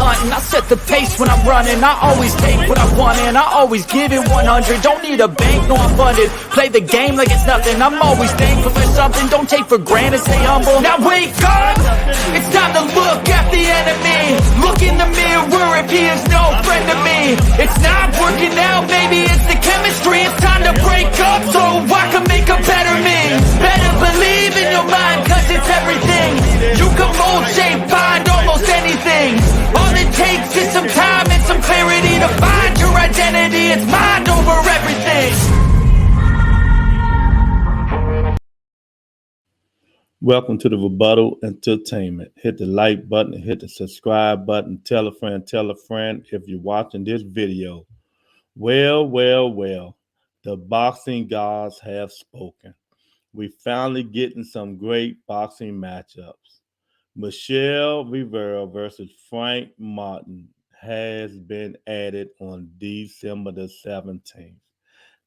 hunting. I set the pace when I'm running. I always take what I want and I always give it 100. Don't need a bank, no I'm funded. Play the game like it's nothing. I'm always thankful for something. Don't take for granted, stay humble. Now wake up! It's time to look at the enemy. Look in the mirror if he is no friend to me. It's not working out, maybe it's the chemistry. It's time to break up so I can make a better me. Better believe in your mind, cause it's everything. You can mold, shape, find almost anything. All it takes is some time and some clarity to find your identity. It's mind over everything. Welcome to the Rebuttal Entertainment. Hit the like button, hit the subscribe button, tell a friend if you're watching this video. Well, the boxing gods have spoken. We finally getting some great boxing matchups. Michel Rivera versus Frank Martin has been added on December the 17th.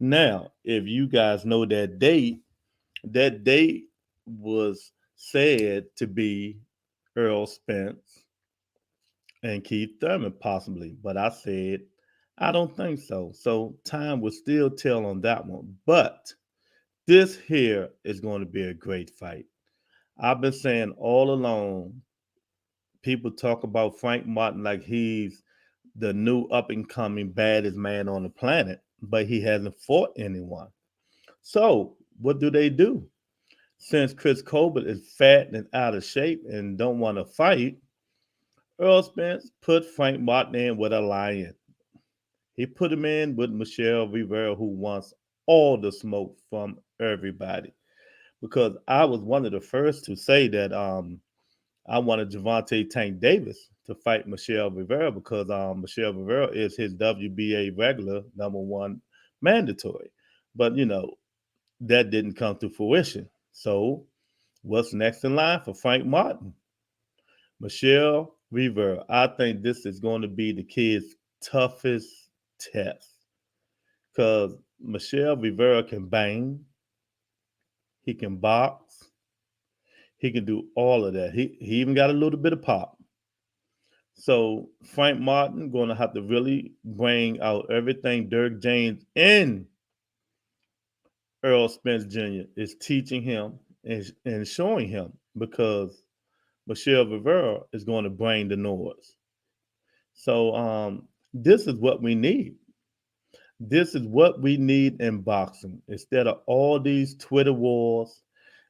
Now, if you guys know that date was said to be Earl Spence and Keith Thurman possibly, but I said I don't think so. So time will still tell on that one. But this here is going to be a great fight. I've been saying all along, people talk about Frank Martin like he's the new up and coming baddest man on the planet, but he hasn't fought anyone. So what do? Since Chris Colbert is fat and out of shape and don't want to fight, Earl Spence put Frank Martin in with a lion. He put him in with Michel Rivera, who wants all the smoke from everybody. Because I was one of the first to say that I wanted Gervonta Tank Davis to fight Michel Rivera because Michel Rivera is his WBA regular #1 mandatory. But, that didn't come to fruition. So what's next in line for Frank Martin? Michel Rivera. I think this is going to be the kid's toughest test because Michel Rivera can bang, he can box, he can do all of that. He even got a little bit of pop. So Frank Martin going to have to really bring out everything Derrick James and Earl Spence Jr. is teaching him and showing him, because Michel Rivera is going to bring the noise. So this is what we need. This is what we need in boxing. Instead of all these Twitter wars,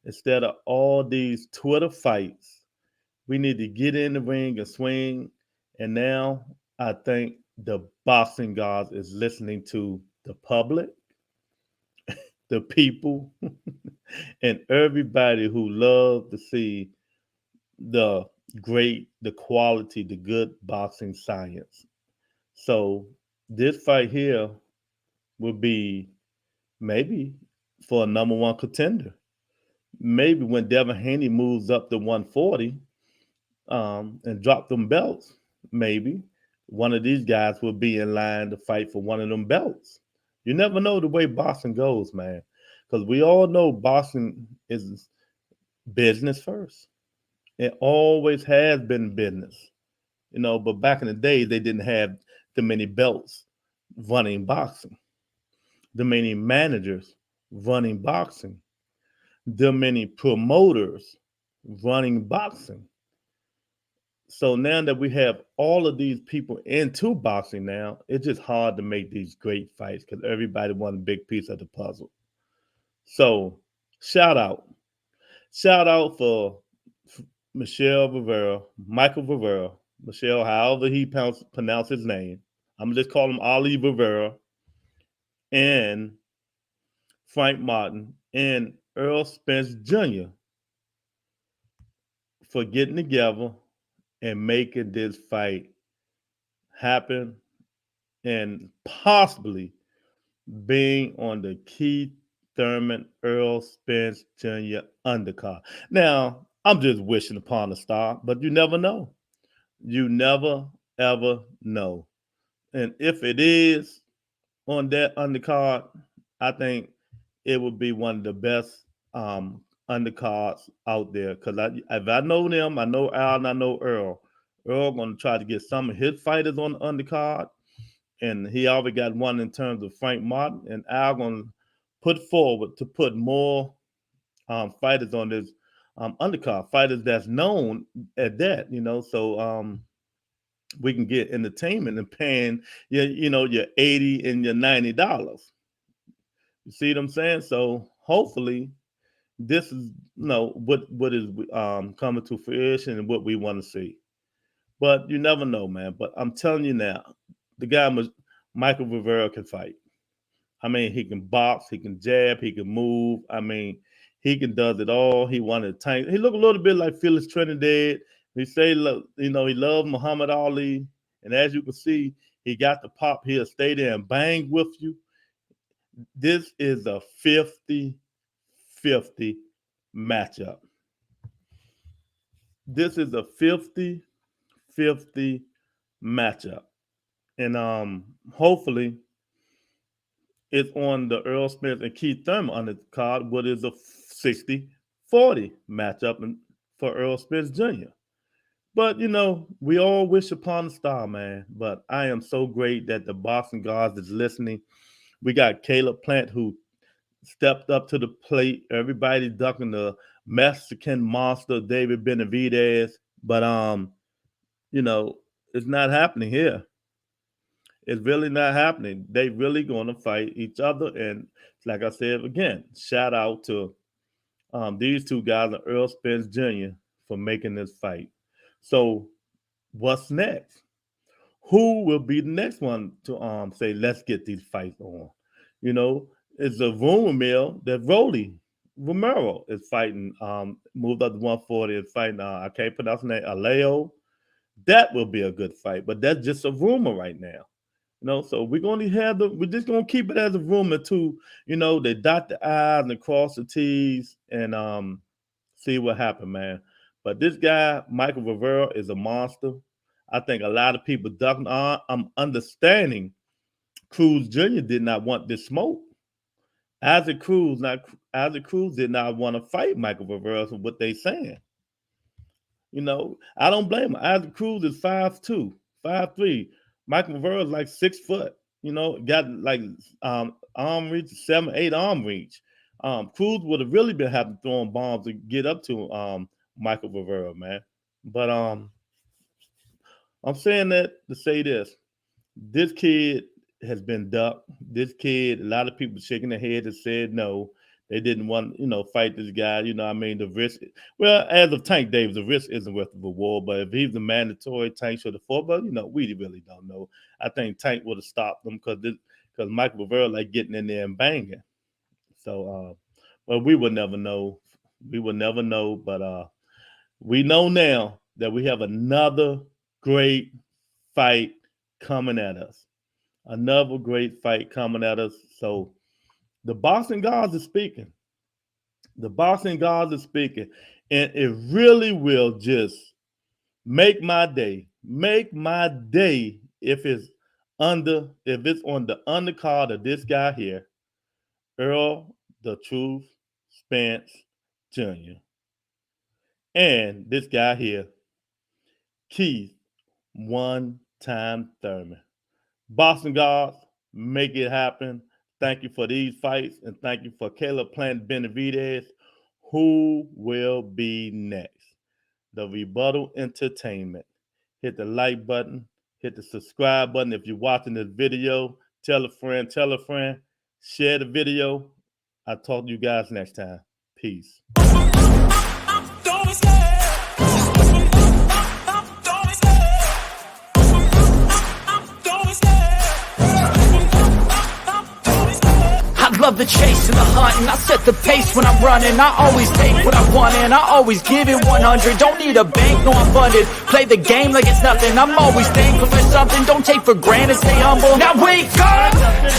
instead of all these Twitter fights, we need to get in the ring and swing. And now I think the boxing gods is listening to the public, the people, and everybody who love to see the quality, the good boxing science. So this fight here will be maybe for a #1 contender. Maybe when Devin Haney moves up to 140 and drop them belts, maybe one of these guys will be in line to fight for one of them belts. You never know the way boxing goes, man, because we all know boxing is business first. It always has been business, but back in the day, they didn't have the many belts running boxing, the many managers running boxing, the many promoters running boxing. So now that we have all of these people into boxing now, it's just hard to make these great fights because everybody wants a big piece of the puzzle. So shout out for Michel Rivera, Michael Rivera, Michel, however he pronounce his name. I'm just call him Ali Rivera, and Frank Martin and Earl Spence Jr. for getting together and making this fight happen and possibly being on the Keith Thurman Earl Spence Jr. undercard. Now, I'm just wishing upon a star, but you never know. You never, ever know. And if it is on that undercard, I think it would be one of the best undercards out there. Because if I know them, I know Al and I know Earl. Earl going to try to get some of his fighters on the undercard, and he already got one in terms of Frank Martin, and Al going to put forward to put more fighters on this undercard, fighters that's known at that, so we can get entertainment and paying your $80 and your $90. You see what I'm saying? So hopefully this is what is coming to fruition and what we want to see. But you never know, man. But I'm telling you now, the guy Michael Rivera can fight. I mean, he can box, he can jab, he can move. I mean, he can does it all. He wanted tank. He looked a little bit like Felix Trinidad. He say, he loved Muhammad Ali, and as you can see, he got the pop. He'll stay there and bang with you. This is a 50-50 matchup. This is a 50-50 matchup, and hopefully it's on the Earl Spence and Keith Thurman on the card. What is a 60-40 matchup for Earl Spence Jr. But, we all wish upon a star, man. But I am so great that the boxing gods is listening. We got Caleb Plant, who stepped up to the plate. Everybody ducking the Mexican monster, David Benavidez. But, it's not happening here. It's really not happening. They really going to fight each other. And like I said, again, shout out to these two guys, Earl Spence Jr., for making this fight. So what's next? Who will be the next one to say, let's get these fights on? It's a rumor mill that Rolly Romero is fighting, moved up to 140 and fighting, I can't pronounce his name, Aleo. That will be a good fight, but that's just a rumor right now. So we're just gonna keep it as a rumor too. They dot the I's and cross the T's and see what happened, man. But this guy, Michael Rivera, is a monster. I think a lot of people ducking on. I'm understanding Cruz Jr. did not want this smoke. Isaac Cruz did not want to fight Michael Rivera, from what they saying. I don't blame him. Isaac Cruz is 5'2", 5'3". Michael Rivera is like 6 foot. Got like arm reach, 7-8 arm reach. Cruz would have really been having throwing bombs to get up to Michael Rivera, man. But I'm saying that to say this. This kid has been ducked. This kid, a lot of people shaking their head and said no. They didn't want, fight this guy. The risk. Well, as of Tank Davis, the risk isn't worth the reward. But if he's the mandatory, Tank should have fought. But, we really don't know. I think Tank would have stopped them because Michael Rivera like getting in there and banging. So, well, we will never know. We will never know. But we know now that we have another great fight coming at us. Another great fight coming at us. So, the boxing gods are speaking. The boxing gods are speaking. And it really will just make my day. Make my day if it's on the undercard of this guy here, Earl the Truth Spence Jr. And this guy here, Keith One-Time Thurman. Boxing gods, make it happen. Thank you for these fights, and thank you for Caleb Plant Benavidez. Who will be next? The Rebuttal Entertainment. Hit the like button. Hit the subscribe button. If you're watching this video, tell a friend. Share the video. I'll talk to you guys next time. Peace. Love the chase and the hunt, and I set the pace when I'm running. I always take what I want and I always give it 100. Don't need a bank, no I'm funded. Play the game like it's nothing. I'm always thankful for something. Don't take for granted, stay humble. Now wake up,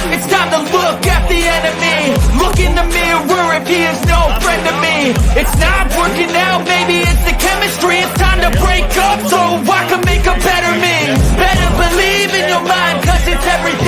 it's time to look at the enemy. Look in the mirror if he is no friend to me. It's not working out, maybe it's the chemistry. It's time to break up so I can make a better me. Better believe in your mind, cause it's everything.